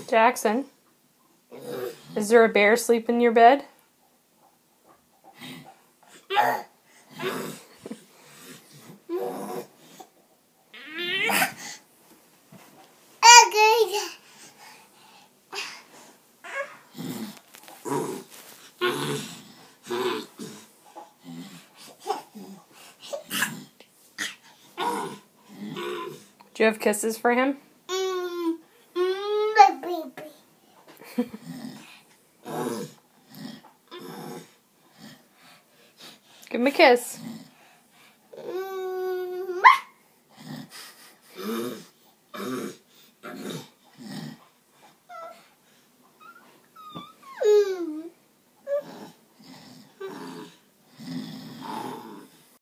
Jackson, is there a bear asleep in your bed? Do you have kisses for him? My baby. Give him a kiss.